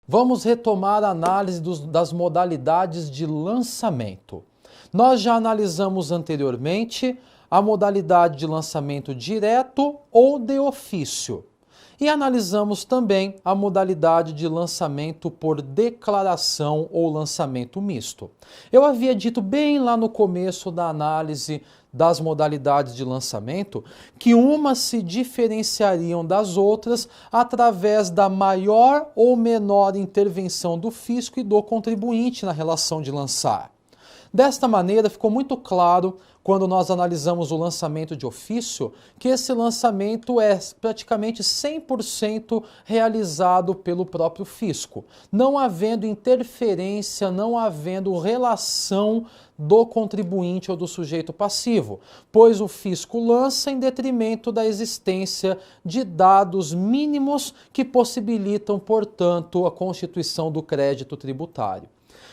Vamos retomar a análise das modalidades de lançamento. Nós já analisamos anteriormente a modalidade de lançamento direto ou de ofício. E analisamos também a modalidade de lançamento por declaração ou lançamento misto. Eu havia dito bem lá no começo da análise das modalidades de lançamento que umas se diferenciariam das outras através da maior ou menor intervenção do fisco e do contribuinte na relação de lançar. Desta maneira, ficou muito claro, quando nós analisamos o lançamento de ofício, que esse lançamento é praticamente 100% realizado pelo próprio fisco, não havendo interferência, não havendo relação do contribuinte ou do sujeito passivo, pois o fisco lança em detrimento da existência de dados mínimos que possibilitam, portanto, a constituição do crédito tributário.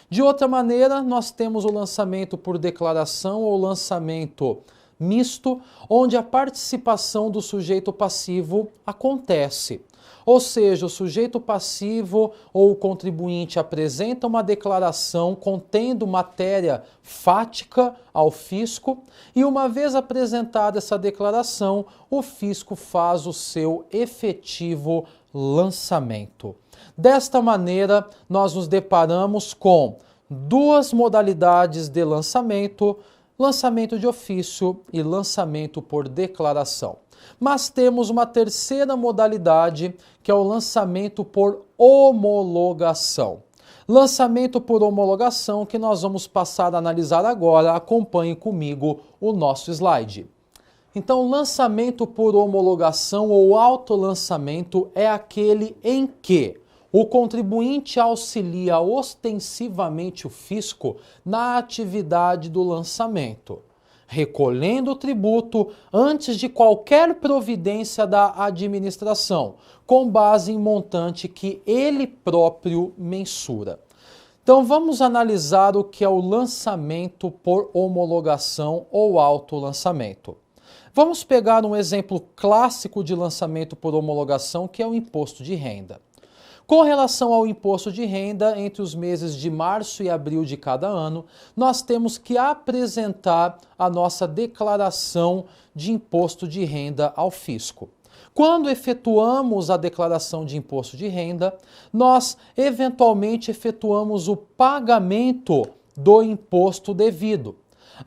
De outra maneira, nós temos o lançamento por declaração ou lançamento misto, onde a participação do sujeito passivo acontece. Ou seja, o sujeito passivo ou o contribuinte apresenta uma declaração contendo matéria fática ao fisco e, uma vez apresentada essa declaração, o fisco faz o seu efetivo lançamento. Desta maneira, nós nos deparamos com duas modalidades de lançamento: lançamento de ofício e lançamento por declaração. Mas temos uma terceira modalidade, que é o lançamento por homologação. Lançamento por homologação que nós vamos passar a analisar agora. Acompanhe comigo o nosso slide. Então, lançamento por homologação ou autolançamento é aquele em que o contribuinte auxilia ostensivamente o fisco na atividade do lançamento, recolhendo o tributo antes de qualquer providência da administração, com base em montante que ele próprio mensura. Então vamos analisar o que é o lançamento por homologação ou autolançamento. Vamos pegar um exemplo clássico de lançamento por homologação, que é o imposto de renda. Com relação ao imposto de renda, entre os meses de março e abril de cada ano, nós temos que apresentar a nossa declaração de imposto de renda ao fisco. Quando efetuamos a declaração de imposto de renda, nós eventualmente efetuamos o pagamento do imposto devido.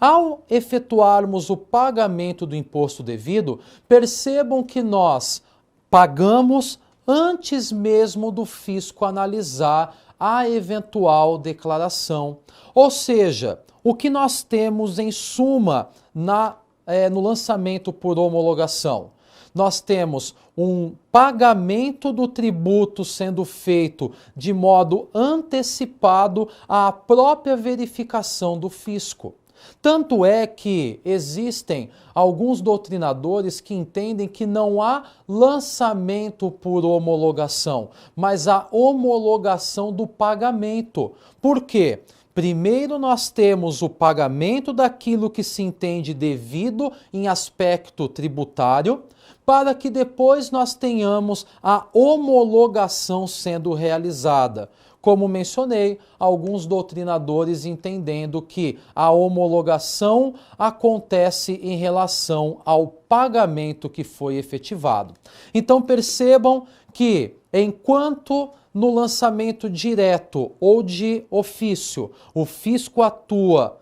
Ao efetuarmos o pagamento do imposto devido, percebam que nós pagamos antes mesmo do fisco analisar a eventual declaração. Ou seja, o que nós temos em suma no lançamento por homologação? Nós temos um pagamento do tributo sendo feito de modo antecipado à própria verificação do fisco. Tanto é que existem alguns doutrinadores que entendem que não há lançamento por homologação, mas a homologação do pagamento. Por quê? Primeiro nós temos o pagamento daquilo que se entende devido em aspecto tributário, para que depois nós tenhamos a homologação sendo realizada. Como mencionei, alguns doutrinadores entendendo que a homologação acontece em relação ao pagamento que foi efetivado. Então percebam que, enquanto no lançamento direto ou de ofício, o fisco atua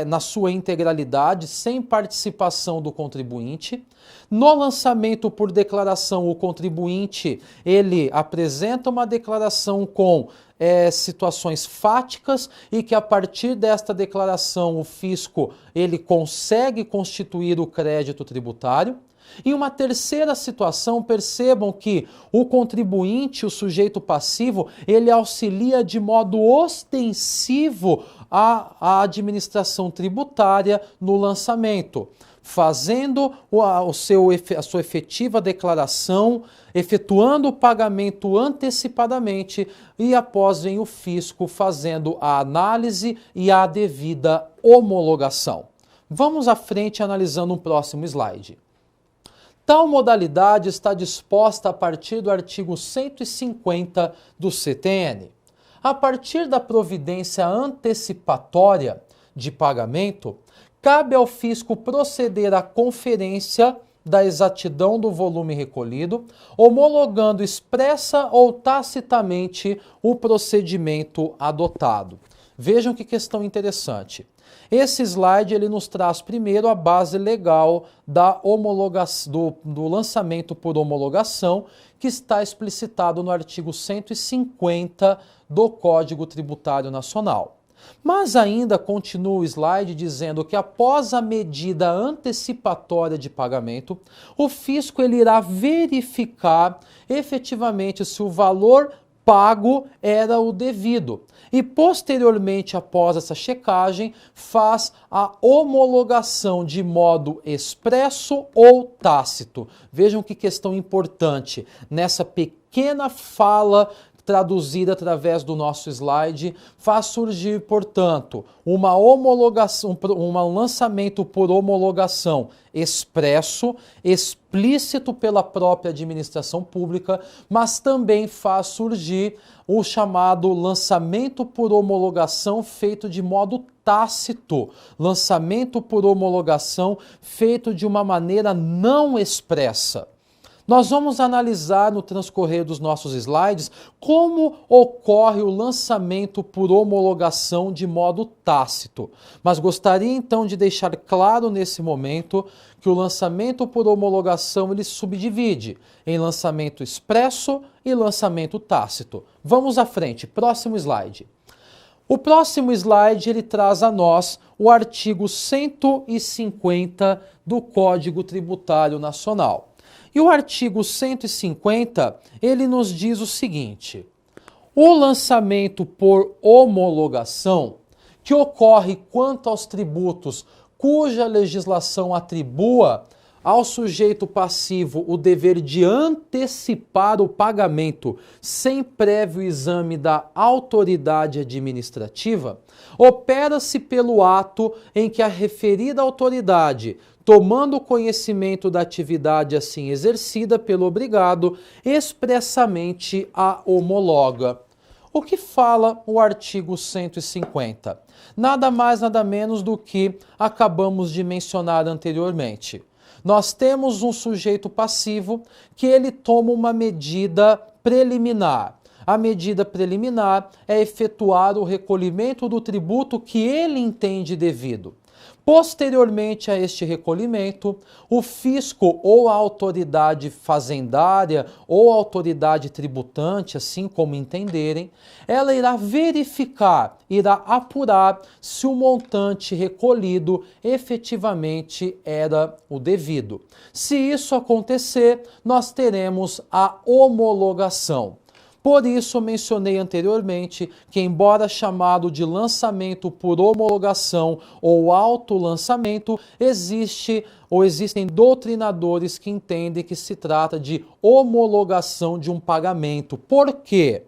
na sua integralidade, sem participação do contribuinte. No lançamento por declaração, o contribuinte ele apresenta uma declaração com situações fáticas e que, a partir desta declaração, o fisco ele consegue constituir o crédito tributário. Em uma terceira situação, percebam que o contribuinte, o sujeito passivo, ele auxilia de modo ostensivo a administração tributária no lançamento, fazendo a sua efetiva declaração, efetuando o pagamento antecipadamente e após vem o fisco fazendo a análise e a devida homologação. Vamos à frente analisando um próximo slide. Tal modalidade está disposta a partir do artigo 150 do CTN. A partir da providência antecipatória de pagamento, cabe ao fisco proceder à conferência da exatidão do volume recolhido, homologando expressa ou tacitamente o procedimento adotado. Vejam que questão interessante. Esse slide ele nos traz primeiro a base legal da homologação, do lançamento por homologação, que está explicitado no artigo 150 do Código Tributário Nacional. Mas ainda continua o slide dizendo que após a medida antecipatória de pagamento, o fisco ele irá verificar efetivamente se o valor pago era o devido. E posteriormente, após essa checagem, faz a homologação de modo expresso ou tácito. Vejam que questão importante. Nessa pequena fala traduzida através do nosso slide, faz surgir, portanto, uma homologação, um lançamento por homologação expresso, explícito pela própria administração pública, mas também faz surgir o chamado lançamento por homologação feito de modo tácito, lançamento por homologação feito de uma maneira não expressa. Nós vamos analisar no transcorrer dos nossos slides como ocorre o lançamento por homologação de modo tácito. Mas gostaria então de deixar claro nesse momento que o lançamento por homologação ele se subdivide em lançamento expresso e lançamento tácito. Vamos à frente, próximo slide. O próximo slide ele traz a nós o artigo 150 do Código Tributário Nacional. E o artigo 150, ele nos diz o seguinte: o lançamento por homologação, que ocorre quanto aos tributos cuja legislação atribua ao sujeito passivo o dever de antecipar o pagamento sem prévio exame da autoridade administrativa, opera-se pelo ato em que a referida autoridade, tomando conhecimento da atividade assim exercida pelo obrigado, expressamente a homologa. O que fala o artigo 150? Nada mais, nada menos do que acabamos de mencionar anteriormente. Nós temos um sujeito passivo que ele toma uma medida preliminar. A medida preliminar é efetuar o recolhimento do tributo que ele entende devido. Posteriormente a este recolhimento, o fisco ou a autoridade fazendária ou a autoridade tributante, assim como entenderem, ela irá verificar, irá apurar se o montante recolhido efetivamente era o devido. Se isso acontecer, nós teremos a homologação. Por isso, mencionei anteriormente que, embora chamado de lançamento por homologação ou autolançamento, existem doutrinadores que entendem que se trata de homologação de um pagamento. Por quê?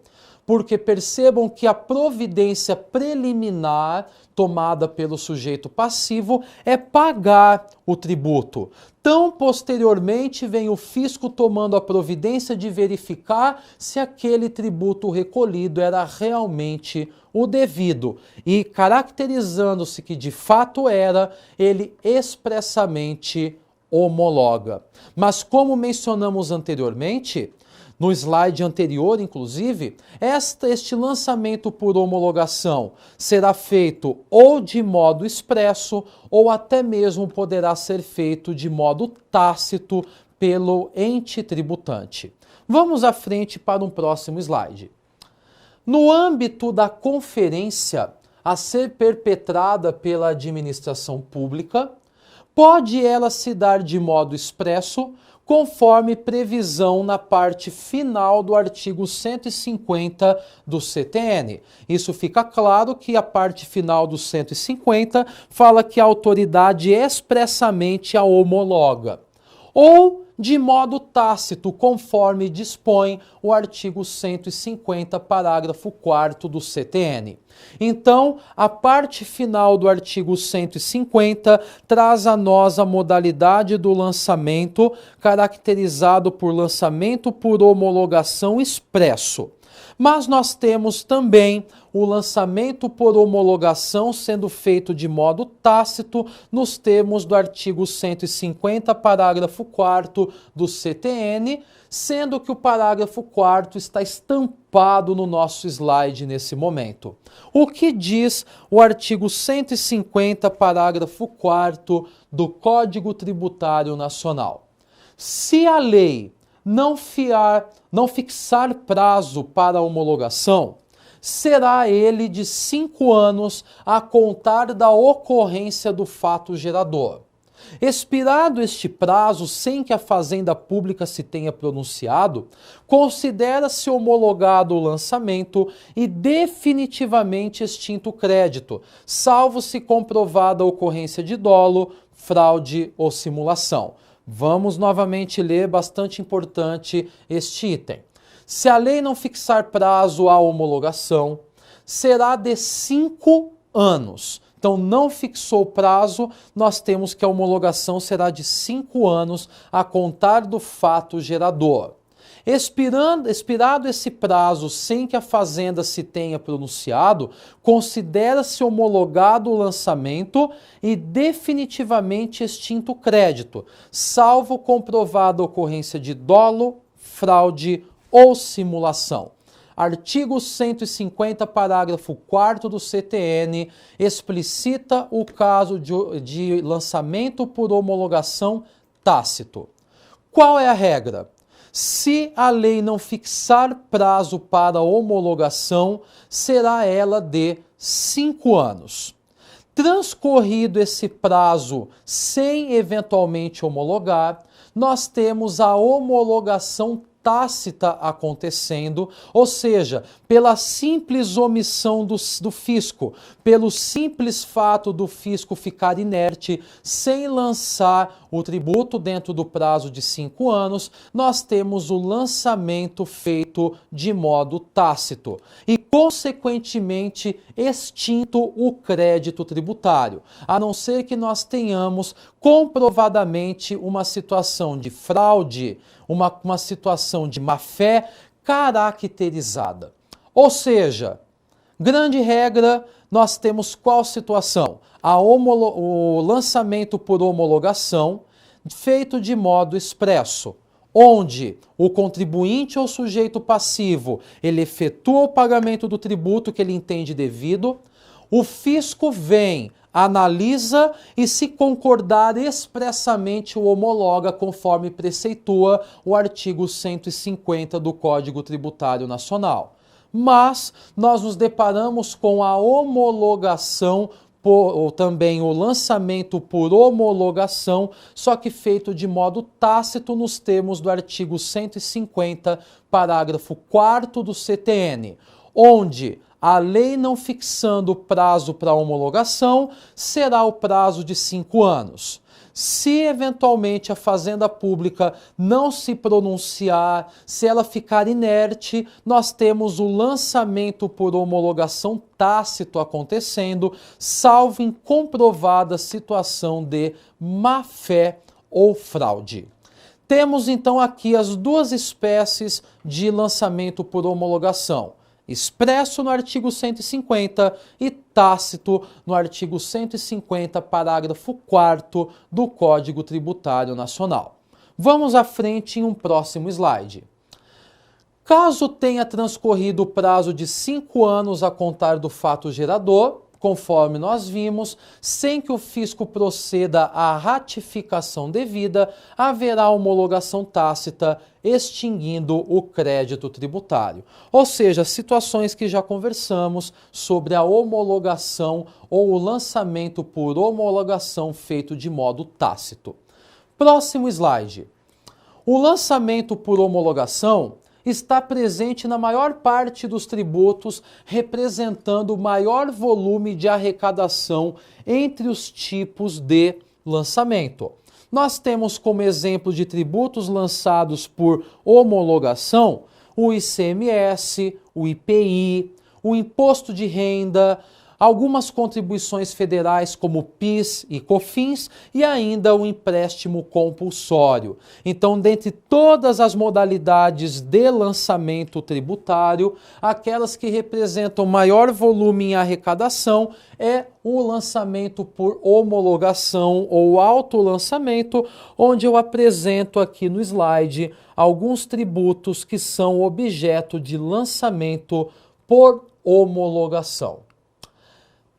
Porque percebam que a providência preliminar tomada pelo sujeito passivo é pagar o tributo. Tão posteriormente vem o fisco tomando a providência de verificar se aquele tributo recolhido era realmente o devido. E caracterizando-se que de fato era, ele expressamente homologa. Mas como mencionamos anteriormente, no slide anterior, inclusive, este lançamento por homologação será feito ou de modo expresso ou até mesmo poderá ser feito de modo tácito pelo ente tributante. Vamos à frente para um próximo slide. No âmbito da conferência a ser perpetrada pela administração pública, pode ela se dar de modo expresso, conforme previsão na parte final do artigo 150 do CTN. Isso fica claro que a parte final do 150 fala que a autoridade expressamente a homologa. Ou de modo tácito, conforme dispõe o artigo 150, parágrafo 4º do CTN. Então, a parte final do artigo 150 traz a nós a modalidade do lançamento, caracterizado por lançamento por homologação expresso. Mas nós temos também o lançamento por homologação sendo feito de modo tácito nos termos do artigo 150, parágrafo 4º do CTN, sendo que o parágrafo 4º está estampado no nosso slide nesse momento. O que diz o artigo 150, parágrafo 4º do Código Tributário Nacional? Se a lei não fixar prazo para a homologação, será ele de 5 anos a contar da ocorrência do fato gerador. Expirado este prazo sem que a Fazenda Pública se tenha pronunciado, considera-se homologado o lançamento e definitivamente extinto o crédito, salvo se comprovada a ocorrência de dolo, fraude ou simulação. Vamos novamente ler, bastante importante este item. Se a lei não fixar prazo à homologação, será de 5 anos. Então, não fixou prazo, nós temos que a homologação será de 5 anos a contar do fato gerador. Expirado esse prazo sem que a Fazenda se tenha pronunciado, considera-se homologado o lançamento e definitivamente extinto o crédito, salvo comprovada a ocorrência de dolo, fraude ou simulação. Artigo 150, parágrafo 4º do CTN, explicita o caso de lançamento por homologação tácito. Qual é a regra? Se a lei não fixar prazo para homologação, será ela de 5 anos. Transcorrido esse prazo sem eventualmente homologar, nós temos a homologação tácita acontecendo, ou seja, pela simples omissão do fisco, pelo simples fato do fisco ficar inerte, sem lançar o tributo dentro do prazo de 5 anos, nós temos o lançamento feito de modo tácito e, consequentemente, extinto o crédito tributário, a não ser que nós tenhamos comprovadamente uma situação de fraude, uma situação de má-fé caracterizada. Ou seja, grande regra, nós temos qual situação? O lançamento por homologação feito de modo expresso, onde o contribuinte ou sujeito passivo ele efetua o pagamento do tributo que ele entende devido, o fisco vem, analisa e, se concordar expressamente, o homologa conforme preceitua o artigo 150 do Código Tributário Nacional. Mas nós nos deparamos com a homologação ou também o lançamento por homologação, só que feito de modo tácito nos termos do artigo 150, parágrafo 4º do CTN, onde a lei não fixando prazo para homologação, será o prazo de 5 anos. Se eventualmente a Fazenda Pública não se pronunciar, se ela ficar inerte, nós temos o lançamento por homologação tácito acontecendo, salvo em comprovada situação de má-fé ou fraude. Temos então aqui as duas espécies de lançamento por homologação: expresso no artigo 150 e tácito no artigo 150, parágrafo 4º do Código Tributário Nacional. Vamos à frente em um próximo slide. Caso tenha transcorrido o prazo de 5 anos a contar do fato gerador, conforme nós vimos, sem que o fisco proceda à ratificação devida, haverá homologação tácita, extinguindo o crédito tributário. Ou seja, situações que já conversamos sobre a homologação ou o lançamento por homologação feito de modo tácito. Próximo slide. O lançamento por homologação está presente na maior parte dos tributos, representando o maior volume de arrecadação entre os tipos de lançamento. Nós temos como exemplo de tributos lançados por homologação o ICMS, o IPI, o Imposto de Renda, algumas contribuições federais como PIS e COFINS e ainda o empréstimo compulsório. Então, dentre todas as modalidades de lançamento tributário, aquelas que representam maior volume em arrecadação é o lançamento por homologação ou autolançamento, onde eu apresento aqui no slide alguns tributos que são objeto de lançamento por homologação.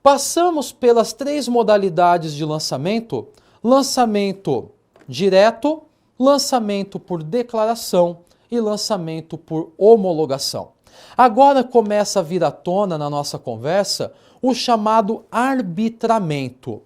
Passamos pelas 3 modalidades de lançamento: lançamento direto, lançamento por declaração e lançamento por homologação. Agora começa a vir à tona na nossa conversa o chamado arbitramento.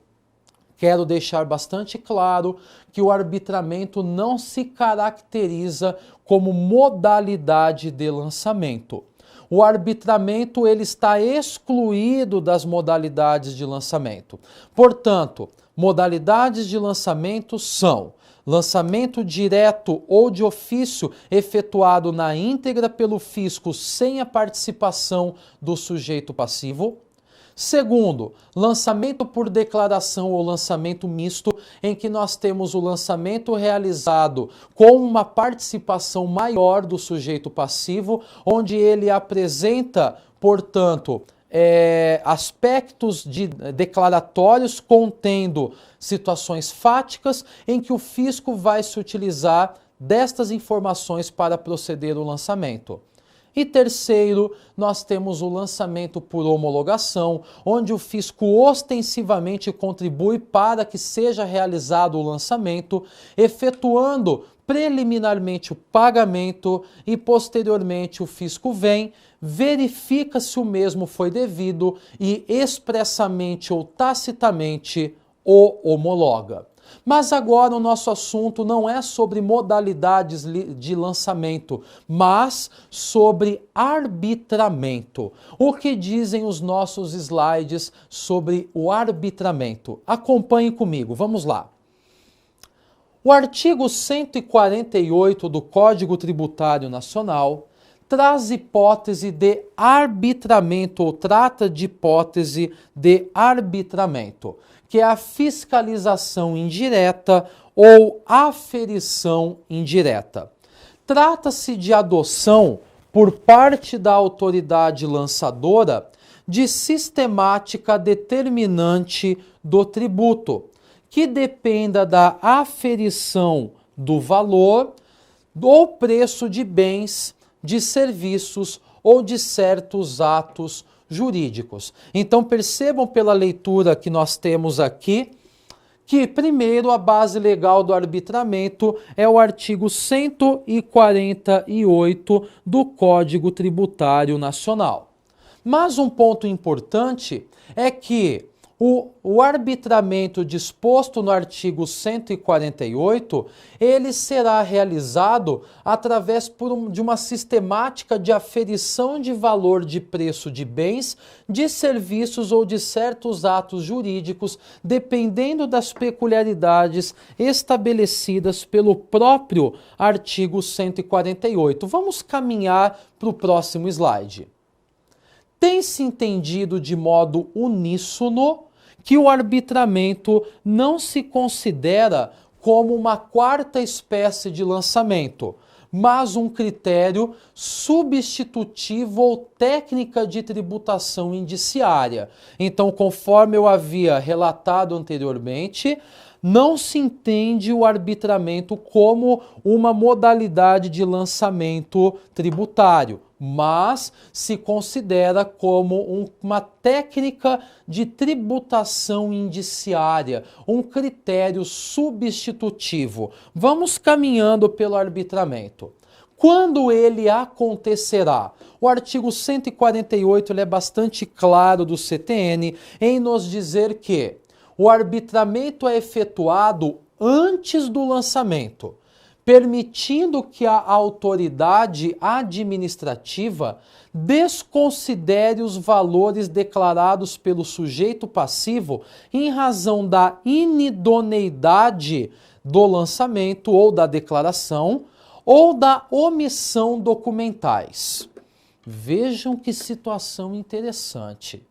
Quero deixar bastante claro que o arbitramento não se caracteriza como modalidade de lançamento. O arbitramento ele está excluído das modalidades de lançamento. Portanto, modalidades de lançamento são lançamento direto ou de ofício efetuado na íntegra pelo fisco sem a participação do sujeito passivo. Segundo, lançamento por declaração ou lançamento misto, em que nós temos o lançamento realizado com uma participação maior do sujeito passivo, onde ele apresenta, portanto, aspectos declaratórios contendo situações fáticas em que o fisco vai se utilizar destas informações para proceder o lançamento. E terceiro, nós temos o lançamento por homologação, onde o fisco ostensivamente contribui para que seja realizado o lançamento, efetuando preliminarmente o pagamento e posteriormente o fisco vem, verifica se o mesmo foi devido e expressamente ou tacitamente o homologa. Mas agora o nosso assunto não é sobre modalidades de lançamento, mas sobre arbitramento. O que dizem os nossos slides sobre o arbitramento? Acompanhe comigo, vamos lá. O artigo 148 do Código Tributário Nacional traz hipótese de arbitramento ou trata de hipótese de arbitramento, que é a fiscalização indireta ou aferição indireta. Trata-se de adoção por parte da autoridade lançadora de sistemática determinante do tributo, que dependa da aferição do valor ou preço de bens, de serviços ou de certos atos jurídicos. Então percebam pela leitura que nós temos aqui que, primeiro, a base legal do arbitramento é o artigo 148 do Código Tributário Nacional. Mas um ponto importante é que o arbitramento disposto no artigo 148, ele será realizado através de uma sistemática de aferição de valor de preço de bens, de serviços ou de certos atos jurídicos, dependendo das peculiaridades estabelecidas pelo próprio artigo 148. Vamos caminhar para o próximo slide. Tem-se entendido de modo uníssono que o arbitramento não se considera como uma quarta espécie de lançamento, mas um critério substitutivo ou técnica de tributação indiciária. Então, conforme eu havia relatado anteriormente, não se entende o arbitramento como uma modalidade de lançamento tributário, mas se considera como uma técnica de tributação indiciária, um critério substitutivo. Vamos caminhando pelo arbitramento. Quando ele acontecerá? O artigo 148 ele é bastante claro do CTN em nos dizer que o arbitramento é efetuado antes do lançamento, permitindo que a autoridade administrativa desconsidere os valores declarados pelo sujeito passivo em razão da inidoneidade do lançamento ou da declaração ou da omissão documentais. Vejam que situação interessante.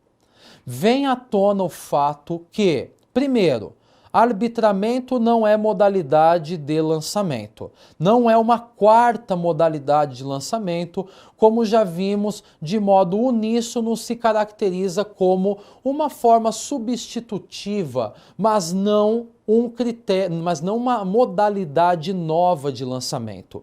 Vem à tona o fato que, primeiro, arbitramento não é modalidade de lançamento. Não é uma quarta modalidade de lançamento, como já vimos, de modo uníssono se caracteriza como uma forma substitutiva, mas não um critério, mas não uma modalidade nova de lançamento.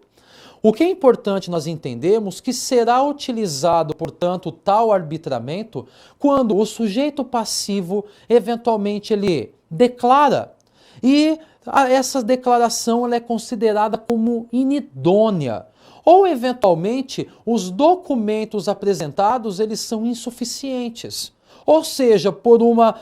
O que é importante nós entendemos que será utilizado, portanto, tal arbitramento quando o sujeito passivo, eventualmente, ele declara e essa declaração ela é considerada como inidônea. Ou, eventualmente, os documentos apresentados eles são insuficientes. Ou seja, por uma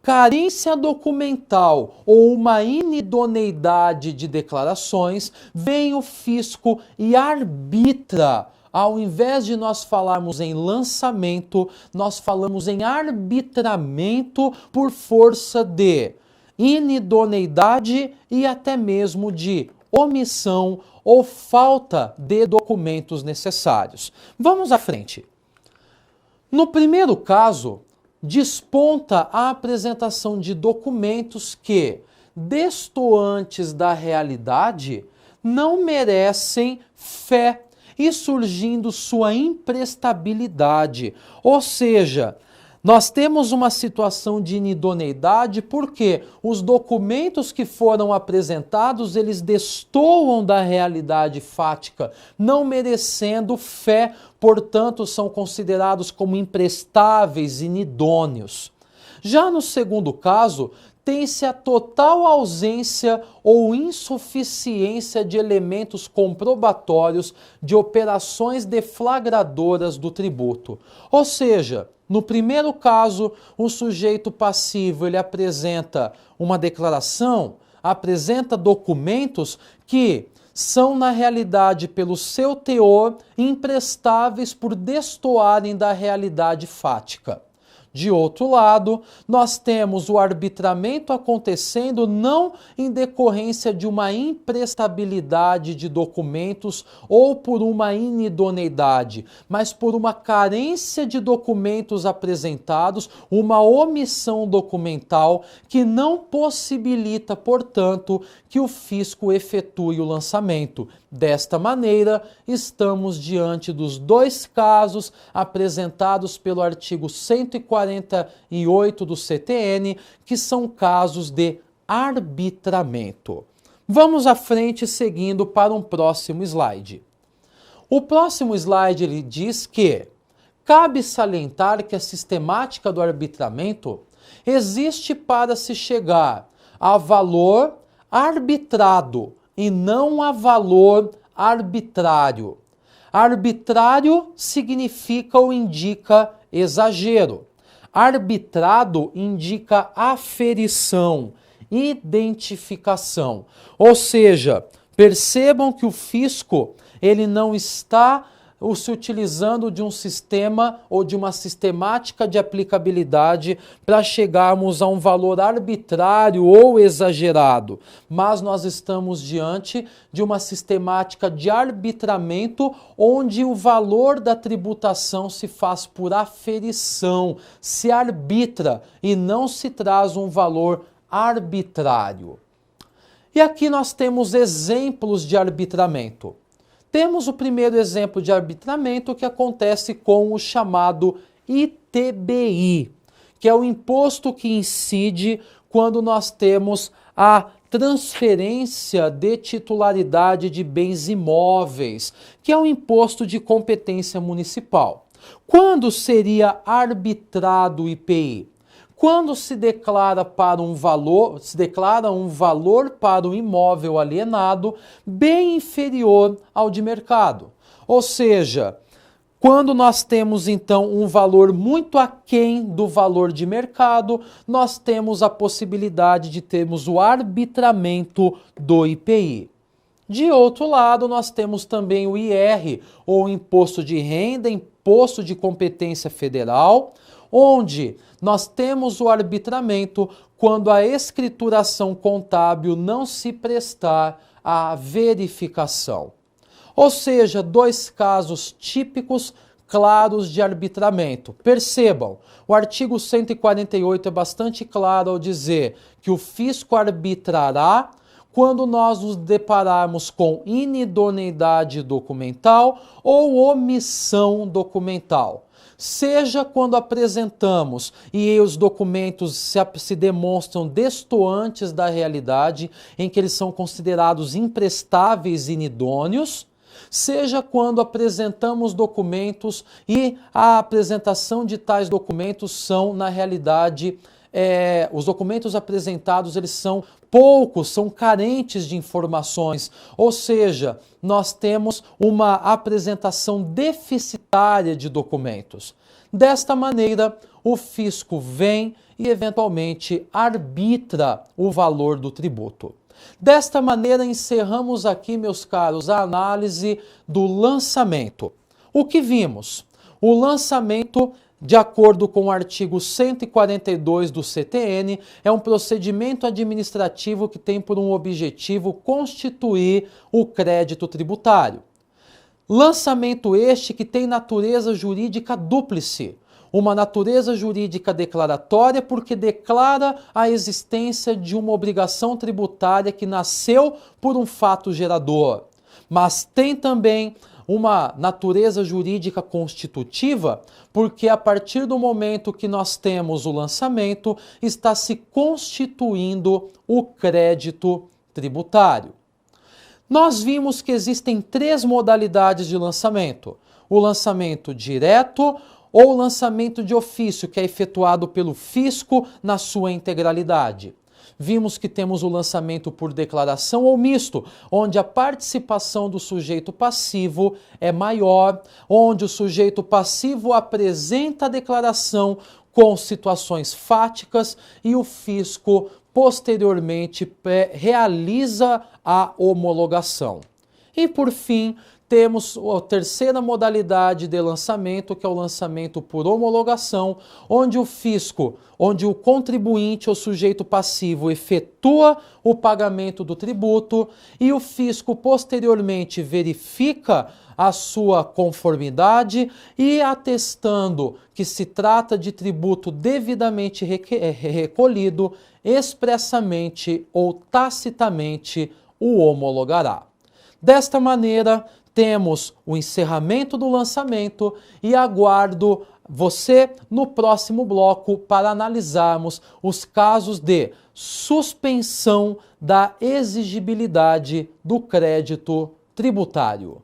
carência documental ou uma inidoneidade de declarações, vem o fisco e arbitra. Ao invés de nós falarmos em lançamento, nós falamos em arbitramento por força de inidoneidade e até mesmo de omissão ou falta de documentos necessários. Vamos à frente. No primeiro caso, desponta a apresentação de documentos que, destoantes da realidade, não merecem fé e surgindo sua imprestabilidade. Ou seja, nós temos uma situação de inidoneidade porque os documentos que foram apresentados, eles destoam da realidade fática, não merecendo fé, portanto são considerados como imprestáveis e inidôneos. Já no segundo caso, tem-se a total ausência ou insuficiência de elementos comprobatórios de operações deflagradoras do tributo. Ou seja, no primeiro caso, o sujeito passivo ele apresenta uma declaração, apresenta documentos que são, na realidade, pelo seu teor, imprestáveis por destoarem da realidade fática. De outro lado, nós temos o arbitramento acontecendo não em decorrência de uma imprestabilidade de documentos ou por uma inidoneidade, mas por uma carência de documentos apresentados, uma omissão documental que não possibilita, portanto, que o fisco efetue o lançamento. Desta maneira, estamos diante dos dois casos apresentados pelo artigo 148 do CTN, que são casos de arbitramento. Vamos à frente seguindo para um próximo slide. O próximo slide ele diz que cabe salientar que a sistemática do arbitramento existe para se chegar a valor arbitrado e não a valor arbitrário. Arbitrário significa ou indica exagero. Arbitrado indica aferição, identificação. Ou seja, percebam que o fisco ele não está se utilizando de um sistema ou de uma sistemática de aplicabilidade para chegarmos a um valor arbitrário ou exagerado, mas nós estamos diante de uma sistemática de arbitramento onde o valor da tributação se faz por aferição, se arbitra e não se traz um valor arbitrário. E aqui nós temos exemplos de arbitramento. Temos o primeiro exemplo de arbitramento que acontece com o chamado ITBI, que é o imposto que incide quando nós temos a transferência de titularidade de bens imóveis, que é um imposto de competência municipal. Quando seria arbitrado o IPI? Quando se declara um valor para o imóvel alienado bem inferior ao de mercado. Ou seja, quando nós temos então um valor muito aquém do valor de mercado, nós temos a possibilidade de termos o arbitramento do IPI. De outro lado, nós temos também o IR, ou Imposto de Renda, Imposto de Competência Federal, onde nós temos o arbitramento quando a escrituração contábil não se prestar à verificação. Ou seja, dois casos típicos claros de arbitramento. Percebam, o artigo 148 é bastante claro ao dizer que o fisco arbitrará quando nós nos depararmos com inidoneidade documental ou omissão documental. Seja quando apresentamos e os documentos se demonstram destoantes da realidade, em que eles são considerados imprestáveis e inidôneos, seja quando apresentamos documentos e a apresentação de tais documentos são, na realidade, os documentos apresentados eles são poucos, são carentes de informações, ou seja, nós temos uma apresentação deficitária de documentos. Desta maneira, o fisco vem e eventualmente arbitra o valor do tributo. Desta maneira, encerramos aqui, meus caros, a análise do lançamento. O que vimos? O lançamento, de acordo com o artigo 142 do CTN, é um procedimento administrativo que tem por um objetivo constituir o crédito tributário. Lançamento este que tem natureza jurídica dúplice. Uma natureza jurídica declaratória porque declara a existência de uma obrigação tributária que nasceu por um fato gerador. Mas tem também uma natureza jurídica constitutiva, porque a partir do momento que nós temos o lançamento, está se constituindo o crédito tributário. Nós vimos que existem três modalidades de lançamento: o lançamento direto ou lançamento de ofício, que é efetuado pelo fisco na sua integralidade. Vimos que temos o lançamento por declaração ou misto, onde a participação do sujeito passivo é maior, onde o sujeito passivo apresenta a declaração com situações fáticas e o fisco posteriormente realiza a homologação. E por fim, temos a terceira modalidade de lançamento, que é o lançamento por homologação, onde o fisco, onde o contribuinte ou sujeito passivo efetua o pagamento do tributo e o fisco posteriormente verifica a sua conformidade e, atestando que se trata de tributo devidamente recolhido, expressamente ou tacitamente o homologará. Desta maneira, temos o encerramento do lançamento e aguardo você no próximo bloco para analisarmos os casos de suspensão da exigibilidade do crédito tributário.